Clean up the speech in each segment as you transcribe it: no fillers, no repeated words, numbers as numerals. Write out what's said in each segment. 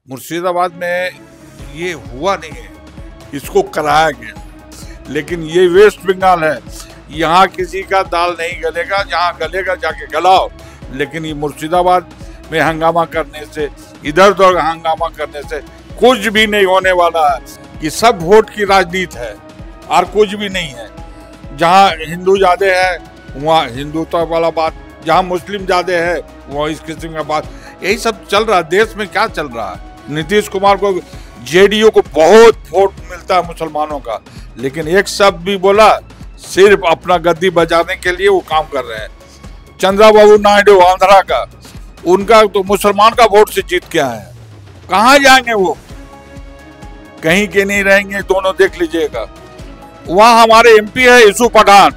मुर्शिदाबाद में ये हुआ नहीं है, इसको कराया गया। लेकिन ये वेस्ट बंगाल है, यहाँ किसी का दाल नहीं गलेगा, जहाँ गलेगा जाके गलाओ। लेकिन ये मुर्शिदाबाद में हंगामा करने से, इधर उधर हंगामा करने से कुछ भी नहीं होने वाला है। ये सब वोट की राजनीति है और कुछ भी नहीं है। जहाँ हिंदू ज्यादा है वहाँ हिंदुत्व वाला बात, जहाँ मुस्लिम ज्यादा है वहाँ इस किस्म का बात, यही सब चल रहा है। देश में क्या चल रहा है? नीतीश कुमार को, जेडीयू को बहुत वोट मिलता है मुसलमानों का, लेकिन एक शब्द भी बोला, सिर्फ अपना गद्दी बजाने के लिए वो काम कर रहे हैं। चंद्रबाबू नायडू आंध्रा का, उनका तो मुसलमान का वोट से जीत के आए हैं। कहाँ जाएंगे वो? कहीं के नहीं रहेंगे, दोनों देख लीजिएगा। वहाँ हमारे एमपी है यूसुफ पठान,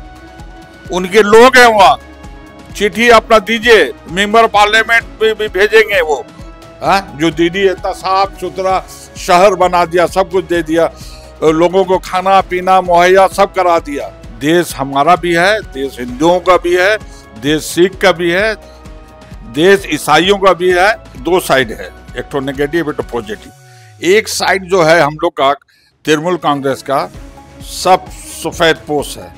उनके लोग हैं वहाँ, चिट्ठी अपना दीजिए, मेंबर पार्लियामेंट में भी भेजेंगे वो। जो दीदी इतना साफ सुथरा शहर बना दिया, सब कुछ दे दिया, लोगों को खाना पीना मुहैया सब करा दिया। देश हमारा भी है, देश हिंदुओं का भी है, देश सिख का भी है, देश ईसाइयों का भी है। दो साइड है, एक तो नेगेटिव एक तो पॉजिटिव। एक साइड जो है हम लोग का तृणमूल कांग्रेस का, सब सफेद पोश है।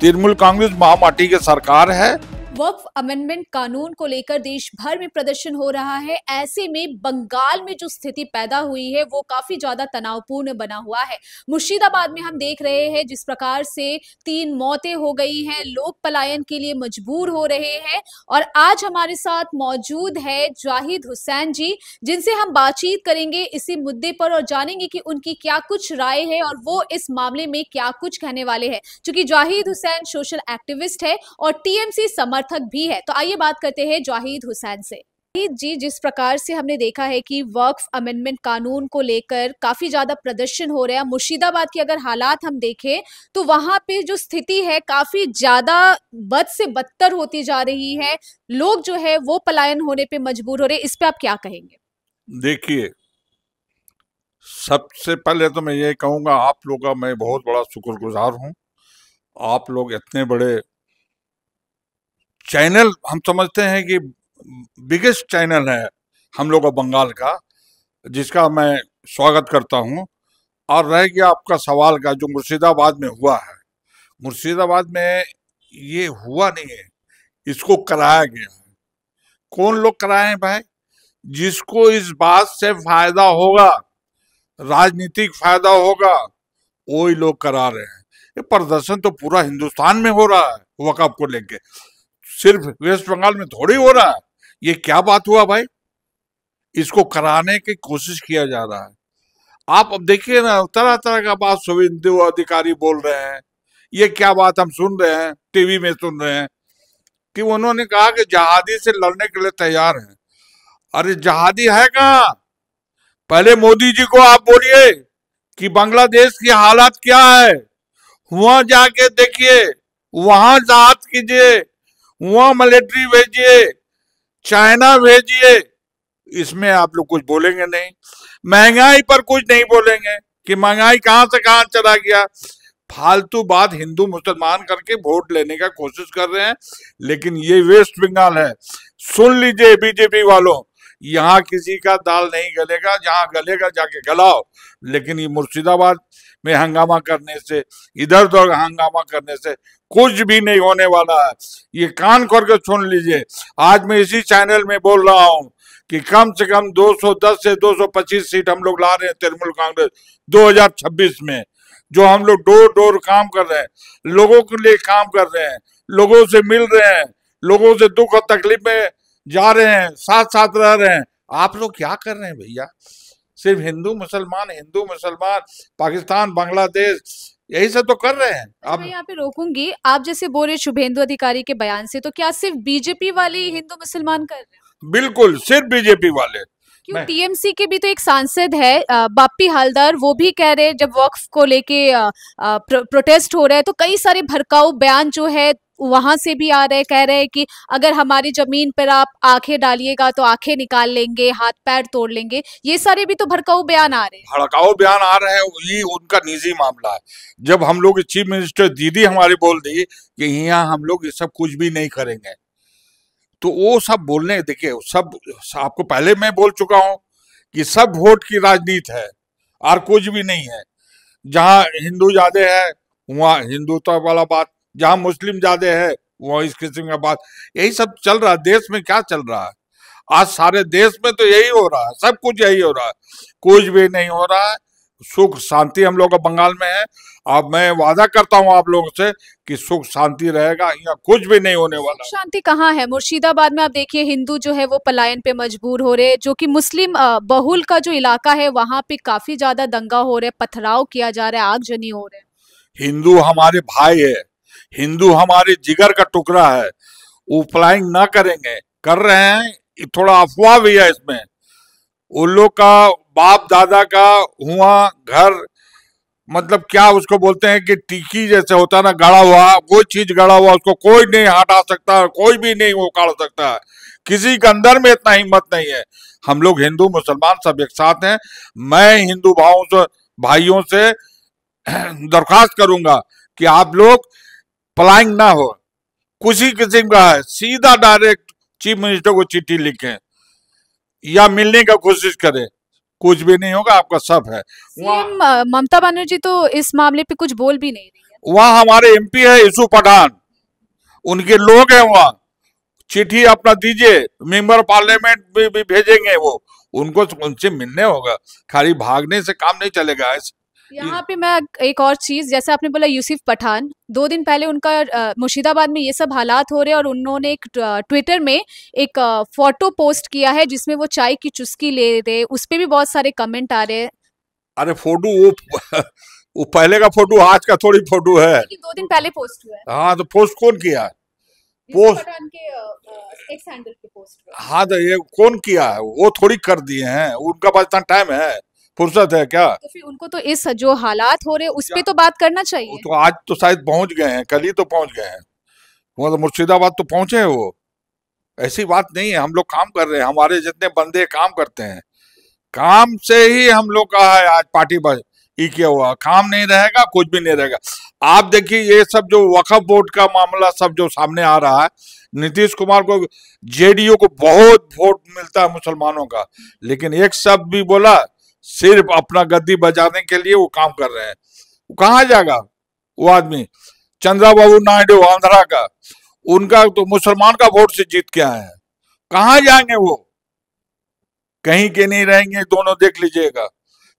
तृणमूल कांग्रेस महामाटी की सरकार है। वक्फ अमेंडमेंट कानून को लेकर देश भर में प्रदर्शन हो रहा है। ऐसे में बंगाल में जो स्थिति पैदा हुई है वो काफी ज्यादा तनावपूर्ण बना हुआ है। मुर्शिदाबाद में हम देख रहे हैं जिस प्रकार से 3 मौतें हो गई हैं, लोग पलायन के लिए मजबूर हो रहे हैं। और आज हमारे साथ मौजूद है जाहिद हुसैन जी, जिनसे हम बातचीत करेंगे इसी मुद्दे पर और जानेंगे कि उनकी क्या कुछ राय है और वो इस मामले में क्या कुछ कहने वाले हैं। क्योंकि जाहिद हुसैन सोशल एक्टिविस्ट है और टीएमसी समर्थक भी है। तो आइए बात करते हैं जाहिद हुसैन से। जी, जिस प्रकार से हमने देखा है कि वक्फ अमेंडमेंट कानून को लेकर काफी ज्यादा प्रदर्शन हो रहा है, मुर्शिदाबाद की अगर हालात हम देखें तो वहां पे जो स्थिति है काफी ज्यादा बद से बदतर होती जा रही है। लोग जो है वो पलायन होने पे मजबूर हो रहे हैं। इस पे आप क्या कहेंगे? देखिए, सबसे पहले तो मैं ये कहूंगा, आप लोग का मैं बहुत बड़ा शुक्रगुजार हूं। आप लोग इतने बड़े चैनल, हम समझते हैं कि बिगेस्ट चैनल है हम लोग का बंगाल का, जिसका मैं स्वागत करता हूं। और रह गया आपका सवाल का, जो मुर्शिदाबाद में हुआ है, मुर्शिदाबाद में ये हुआ नहीं है, इसको कराया गया है। कौन लोग कराए हैं भाई? जिसको इस बात से फायदा होगा, राजनीतिक फायदा होगा, वही लोग करा रहे हैं। ये प्रदर्शन तो पूरा हिंदुस्तान में हो रहा है वक़्फ़ को लेके, सिर्फ वेस्ट बंगाल में थोड़ी हो रहा है। ये क्या बात हुआ भाई? इसको कराने की कोशिश किया जा रहा है। आप अब देखिए ना, तरह तरह का बात शुभेंदु अधिकारी बोल रहे हैं। ये क्या बात हम सुन रहे हैं, टीवी में सुन रहे हैं कि उन्होंने कहा कि जहादी से लड़ने के लिए तैयार हैं। अरे जहादी है कहाँ? पहले मोदी जी को आप बोलिए कि बांग्लादेश की हालात क्या है, वहां जाके देखिए, वहां जहाद कीजिए, वहां मिलिट्री भेजिए, चाइना भेजिए। इसमें आप लोग कुछ बोलेंगे नहीं। महंगाई पर कुछ नहीं बोलेंगे कि महंगाई कहां से कहां चला गया। फालतू बात हिंदू मुसलमान करके वोट लेने का कोशिश कर रहे हैं। लेकिन ये वेस्ट बंगाल है, सुन लीजिए बीजेपी वालों, यहाँ किसी का दाल नहीं गलेगा, जहाँ गलेगा जाके गलाओ। लेकिन ये मुर्शिदाबाद में हंगामा करने से, इधर उधर हंगामा करने से कुछ भी नहीं होने वाला है। ये कान खोल के सुन लीजिए। आज मैं इसी चैनल में बोल रहा हूँ कि कम से कम 210 से 225 सीट हम लोग ला रहे हैं तृणमूल कांग्रेस 2026 में। जो हम लोग डोर डोर काम कर रहे हैं, लोगों के लिए काम कर रहे हैं, लोगों से मिल रहे हैं, लोगों से दुख और तकलीफ में जा रहे हैं, साथ साथ रह रहे हैं। आप लोग क्या कर रहे हैं भैया? सिर्फ हिंदू मुसलमान, पाकिस्तान, बांग्लादेश, यही सब तो कर रहे हैं। मैं यहाँ पे रोकूंगी। आप जैसे बोल रहे शुभेंदु अधिकारी के बयान से, तो क्या सिर्फ बीजेपी वाले हिंदू मुसलमान कर रहे हैं? बिल्कुल, सिर्फ बीजेपी वाले। क्यों, टीएमसी के भी तो एक सांसद है बाप्पी हालदार, वो भी कह रहे हैं जब वक्फ को लेके प्रोटेस्ट हो रहा है तो कई सारे भड़काऊ बयान जो है वहां से भी आ रहे, कह रहे हैं कि अगर हमारी जमीन पर आप आंखें डालिएगा तो आंखें निकाल लेंगे, हाथ पैर तोड़ लेंगे। ये सारे भी तो भड़काऊ बयान आ रहे हैं। भड़काऊ बयान आ रहे हैं, ये उनका निजी मामला है। जब हम लोग चीफ मिनिस्टर दीदी हमारी बोल दी कि यहाँ हम लोग ये सब कुछ भी नहीं करेंगे, तो वो सब बोलने, देखिए सब आपको पहले मैं बोल चुका हूँ कि सब वोट की राजनीति है और कुछ भी नहीं है। जहाँ हिंदू ज्यादा है वहाँ हिंदुत्व वाला बात, जहाँ मुस्लिम ज्यादा है वहाँ इस किस्म का बात, यही सब चल रहा है। देश में क्या चल रहा है आज, सारे देश में तो यही हो रहा है, सब कुछ यही हो रहा है, कुछ भी नहीं हो रहा है। सुख शांति हम लोग का बंगाल में है। अब मैं वादा करता हूँ आप लोगों से कि सुख शांति रहेगा, यहाँ कुछ भी नहीं होने वाला। शांति कहाँ है? मुर्शिदाबाद में आप देखिए, हिंदू जो है वो पलायन पे मजबूर हो रहे हैं, जो कि मुस्लिम बहुल का जो इलाका है वहां पे काफी ज्यादा दंगा हो रहा है, पथराव किया जा रहा है, आगजनी हो रहे हैं। हिंदू हमारे भाई है, हिंदू हमारे जिगर का टुकड़ा है, वो पलायन ना करेंगे, कर रहे हैं, थोड़ा अफवाह भी है इसमें। उन लोग का बाप दादा का हुआ घर, मतलब क्या उसको बोलते हैं कि टिकी जैसे होता है ना, गड़ा हुआ, वो चीज गड़ा हुआ, उसको कोई नहीं हटा सकता, कोई भी नहीं वो काट सकता है। किसी के अंदर में इतना हिम्मत नहीं है। हम लोग हिंदू मुसलमान सब एक साथ हैं। मैं हिंदू भाइयों से दरखास्त करूंगा कि आप लोग पलायन ना हो, किसी किस्म का है, सीधा डायरेक्ट चीफ मिनिस्टर को चिट्ठी लिखें या मिलने का कोशिश करें, कुछ भी नहीं होगा, आपका सब है। सीएम ममता बनर्जी तो इस मामले पे कुछ बोल भी नहीं रही है। वहाँ हमारे एमपी है यूसुफ पठान, उनके लोग हैं वहाँ, चिट्ठी अपना दीजिए, मेंबर पार्लियामेंट भी भेजेंगे वो, उनको उनसे मिलने होगा, खाली भागने से काम नहीं चलेगा। यहाँ पे मैं एक और चीज, जैसे आपने बोला यूसुफ पठान, 2 दिन पहले उनका मुर्शिदाबाद में ये सब हालात हो रहे हैं और उन्होंने एक ट्विटर में एक फोटो पोस्ट किया है जिसमें वो चाय की चुस्की ले रहे, उस पे भी बहुत सारे कमेंट आ रहे हैं। अरे फोटो वो वो पहले का फोटो, आज का थोड़ी फोटो है, लेकिन 2 दिन पहले पोस्ट हुआ है। हाँ तो पोस्ट कौन किया? यूसुफ पोस्ट, पठान के एक्स हैंडल पे पोस्ट हुआ है। हाँ तो ये कौन किया है? वो थोड़ी कर दिए हैं, उनका पास इतना टाइम है, फुर्सत है क्या? तो फिर उनको तो इस जो हालात हो रहे हैं उस पे तो बात करना वो चाहिए। तो आज तो शायद पहुंच गए हैं, कल ही तो पहुंच गए हैं, वो तो मुर्शिदाबाद तो पहुंचे हैं वो। ऐसी बात नहीं है, हम लोग काम कर रहे हैं, हमारे जितने बंदे काम करते हैं, काम से ही हम लोग का है आज पार्टी बस ही किया हुआ, काम नहीं रहेगा कुछ भी नहीं रहेगा। आप देखिए ये सब जो वक्फ बोर्ड का मामला सब जो सामने आ रहा है, नीतीश कुमार को, जेडीयू को बहुत वोट मिलता है मुसलमानों का, लेकिन एक शब्द भी बोला, सिर्फ अपना गद्दी बजाने के लिए वो काम कर रहे हैं। वो कहाँ जाएगा वो आदमी? चंद्रबाबू नायडू आंध्रा का, उनका तो मुसलमान का वोट से जीत के आए हैं, कहाँ जाएंगे वो? कहीं के नहीं रहेंगे दोनों, देख लीजिएगा।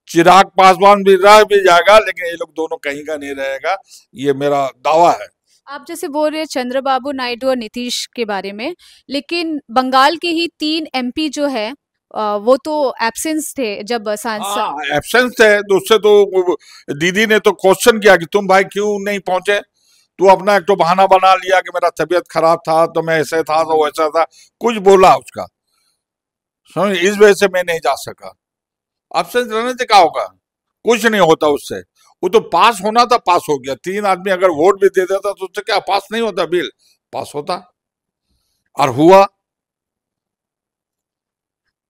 चिराग पासवान भी रह भी जाएगा, लेकिन ये लोग दोनों कहीं का नहीं रहेगा, ये मेरा दावा है। आप जैसे बोल रहे हैं चंद्रबाबू नायडू और नीतीश के बारे में, लेकिन बंगाल के ही 3 एमपी जो है वो तो एब्सेंस थे जब सांसद। एब्सेंस है तो उससे तो दीदी ने तो क्वेश्चन किया कि तुम भाई क्यों नहीं पहुंचे, तू अपना एक तो बहाना बना लिया कि मेरा तबीयत खराब था तो मैं ऐसे था तो वैसा था, कुछ बोला उसका, समझ, इस वजह से मैं नहीं जा सका। एब्सेंस रहने से क्या होगा? कुछ नहीं होता उससे, वो तो पास होना था, पास हो गया। 3 आदमी अगर वोट भी दे देता तो उससे क्या पास नहीं होता, बिल पास होता, और हुआ।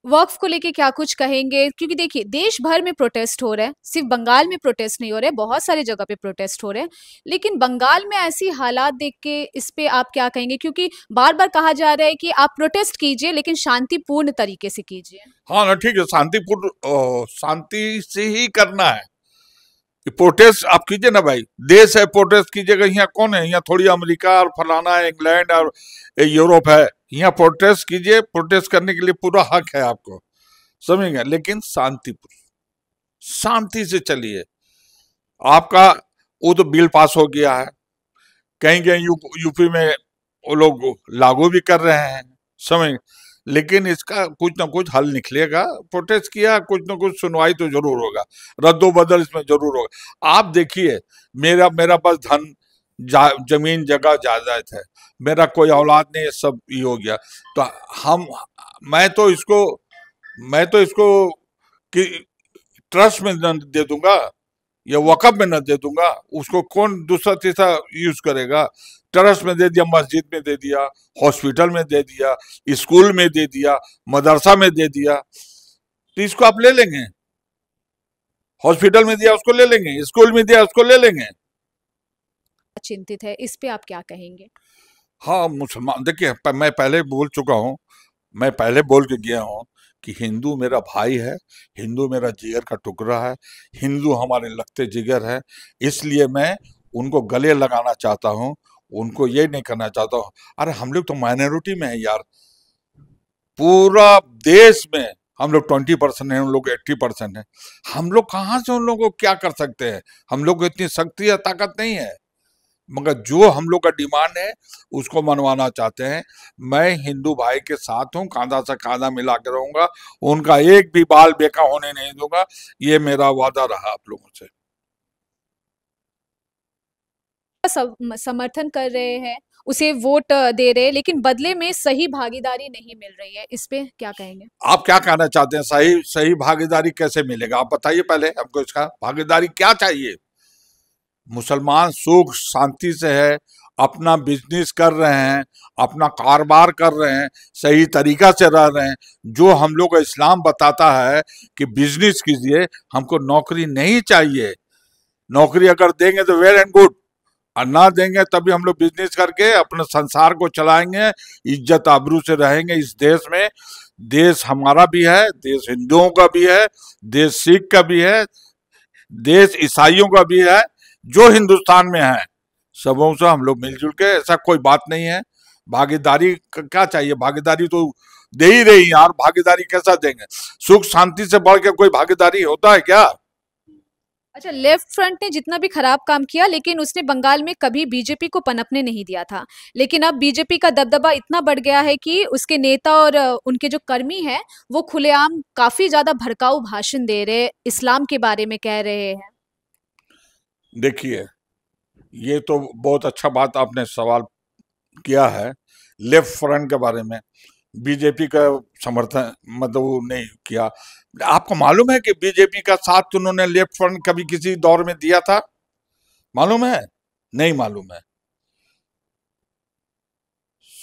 वक्फ को लेके क्या कुछ कहेंगे? क्योंकि देखिए देश भर में प्रोटेस्ट हो रहा है, सिर्फ बंगाल में प्रोटेस्ट नहीं हो रहे, बहुत सारी जगह पे प्रोटेस्ट हो रहे हैं, लेकिन बंगाल में ऐसी हालात देख के इस पे आप क्या कहेंगे? क्योंकि बार बार कहा जा रहा है कि आप प्रोटेस्ट कीजिए लेकिन शांतिपूर्ण तरीके से कीजिए। हाँ ना, ठीक है, शांतिपूर्ण, शांति से ही करना है। प्रोटेस्ट आप कीजिए ना भाई, देश है, प्रोटेस्ट कीजिएगा। यहाँ कौन है? यहाँ थोड़ी अमेरिका और फलाना है, इंग्लैंड और यूरोप है। यहाँ प्रोटेस्ट कीजिए, प्रोटेस्ट करने के लिए पूरा हक है आपको, समझेंगे, लेकिन शांतिपूर्ण, शांति से चलिए। आपका वो तो बिल पास हो गया है, कहीं कहीं यूपी में वो लोग लागू भी कर रहे हैं, समझ, लेकिन इसका कुछ ना कुछ हल निकलेगा। प्रोटेस्ट किया, कुछ ना कुछ सुनवाई तो जरूर होगा, रद्दो बदल इसमें जरूर होगा। आप देखिए, मेरा मेरा पास धन, जमीन जगह जायदाद है, मेरा कोई औलाद नहीं है, सब ये हो गया, तो हम, मैं तो इसको मैं तो इसको कि ट्रस्ट में न दे दूंगा या वक़्फ़ में न दे दूंगा, उसको कौन दूसरा तीसरा यूज करेगा? ट्रस्ट में दे दिया, मस्जिद में दे दिया, हॉस्पिटल में दे दिया, स्कूल में दे दिया, मदरसा में दे दिया, तो इसको आप ले लेंगे। हॉस्पिटल में दिया उसको ले लेंगे, स्कूल में दिया उसको ले लेंगे। चिंतित है, इस पे आप क्या कहेंगे? हाँ, मुसलमान देखिए, मैं पहले बोल चुका हूँ, मैं पहले बोल के गया हूँ कि हिंदू मेरा भाई है, हिंदू मेरा जिगर का टुकड़ा है, हिंदू हमारे लगते जिगर है। इसलिए मैं उनको गले लगाना चाहता हूँ, उनको ये नहीं करना चाहता हूँ। अरे हम लोग तो माइनॉरिटी में है यार, पूरा देश में हम लोग 20% है, उन लोग 80% है। हम लोग कहाँ से उन लोगों को क्या कर सकते हैं? हम लोग को इतनी शक्ति या ताकत नहीं है। मगर जो हम लोग का डिमांड है उसको मनवाना चाहते हैं। मैं हिंदू भाई के साथ हूँ, कांधा से कांधा मिला के रहूंगा, उनका एक भी बाल बेका होने नहीं दूंगा। ये मेरा वादा रहा आप लोगों से। समर्थन कर रहे हैं, उसे वोट दे रहे हैं, लेकिन बदले में सही भागीदारी नहीं मिल रही है। इस पे क्या कहेंगे? आप क्या कहना चाहते हैं? सही सही भागीदारी कैसे मिलेगा? आप बताइए पहले हमको, इसका भागीदारी क्या चाहिए? मुसलमान सुख शांति से है, अपना बिजनेस कर रहे हैं, अपना कारोबार कर रहे हैं, सही तरीका से रह रहे हैं। जो हम लोग का इस्लाम बताता है कि बिजनेस कीजिए, हमको नौकरी नहीं चाहिए। नौकरी अगर देंगे तो वेल एंड गुड, और ना देंगे तभी हम लोग बिजनेस करके अपने संसार को चलाएंगे, इज्जत आबरू से रहेंगे इस देश में। देश हमारा भी है, देश हिंदुओं का भी है, देश सिख का भी है, देश ईसाइयों का भी है। जो हिंदुस्तान में है सबों से हम लोग मिलजुल के, ऐसा कोई बात नहीं है। भागीदारी क्या चाहिए? भागीदारी तो दे ही रही यार, भागीदारी कैसा देंगे? सुख शांति से बढ़ के कोई भागीदारी होता है क्या? अच्छा, लेफ्ट फ्रंट ने जितना भी खराब काम किया, लेकिन उसने बंगाल में कभी बीजेपी को पनपने नहीं दिया था। लेकिन अब बीजेपी का दबदबा इतना बढ़ गया है कि उसके नेता और उनके जो कर्मी हैं वो खुलेआम काफी ज्यादा भड़काऊ भाषण दे रहे, इस्लाम के बारे में कह रहे हैं। देखिए, ये तो बहुत अच्छा बात आपने सवाल किया है। लेफ्ट फ्रंट के बारे में बीजेपी का समर्थन मतलब वो नहीं किया। आपको मालूम है कि बीजेपी का साथ उन्होंने लेफ्ट फ्रंट कभी किसी दौर में दिया था? मालूम है? नहीं मालूम है।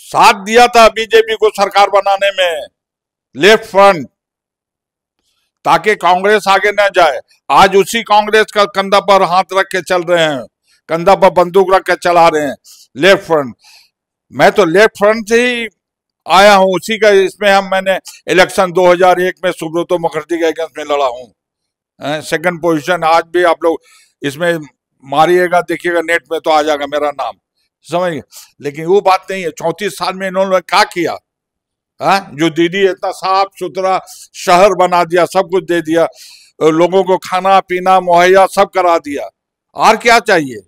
साथ दिया था बीजेपी को सरकार बनाने में लेफ्ट फ्रंट, ताकि कांग्रेस आगे न जाए। आज उसी कांग्रेस का कंधा पर हाथ रख के चल रहे हैं, कंधा पर बंदूक रख के चला रहे हैं लेफ्ट फ्रंट। मैं तो लेफ्ट फ्रंट से ही आया हूं, उसी का इसमें मैंने इलेक्शन 2001 में सुब्रतो मुखर्जी के अगेंस्ट में लड़ा हूं, सेकंड पोजीशन। आज भी आप लोग इसमें मारिएगा, देखिएगा नेट में तो आ जाएगा मेरा नाम, समझ। लेकिन वो बात नहीं है। 34 साल में इन्होंने क्या किया? जो दीदी इतना साफ सुथरा शहर बना दिया, सब कुछ दे दिया, लोगों को खाना पीना मुहैया सब करा दिया, और क्या चाहिए?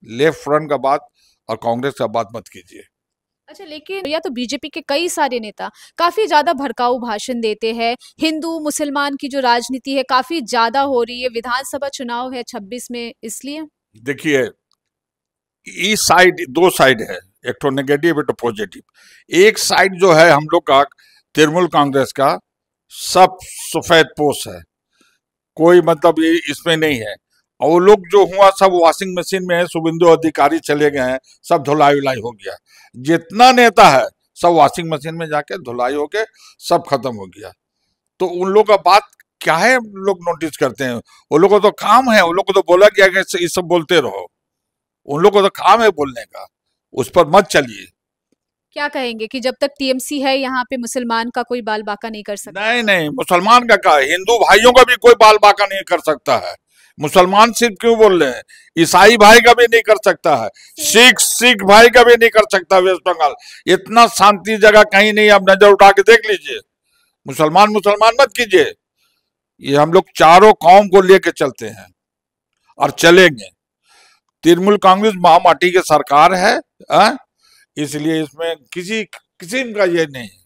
लेफ्ट फ्रंट का बात और कांग्रेस का बात मत कीजिए। अच्छा, लेकिन या तो बीजेपी के कई सारे नेता काफी ज्यादा भड़काऊ भाषण देते हैं। हिंदू मुसलमान की जो राजनीति है काफी ज्यादा हो रही है, विधानसभा चुनाव है 26 में, इसलिए। देखिए, इस साइड दो साइड है, एक तो नेगेटिव एक तो पॉजिटिव। एक साइड जो है हम लोग का तृणमूल कांग्रेस का, सब सफेद पोश है, कोई मतलब ये इसमें नहीं है। और वो लोग जो हुआ सब वॉशिंग मशीन में है, शुभेंदु अधिकारी चले गए हैं, सब धुलाई उलाई हो गया। जितना नेता है सब वॉशिंग मशीन में जाके धुलाई होके सब खत्म हो गया। तो उन लोग का बात क्या है लोग नोटिस करते हैं? वो लोग को तो काम है, उन लोग को तो बोला गया कि ये सब बोलते रहो, उन लोग को तो काम है बोलने का, उस पर मत चलिए। क्या कहेंगे कि जब तक टीएमसी है यहाँ पे मुसलमान का कोई बाल बाका नहीं कर सकता? नहीं नहीं, मुसलमान का क्या, हिंदू भाइयों का भी कोई बाल बाका नहीं कर सकता है। मुसलमान सिर्फ क्यों बोल रहे हैं? ईसाई भाई का भी नहीं कर सकता है, सिख भाई का भी नहीं कर सकता। वेस्ट बंगाल इतना शांति जगह कहीं नहीं, आप नजर उठा के देख लीजिए। मुसलमान मुसलमान मत कीजिए। ये हम लोग चारों कौम को लेके चलते हैं और चलेंगे। तृणमूल कांग्रेस महामाटी की सरकार है, इसलिए इसमें किसी किस्म का ये नहीं है।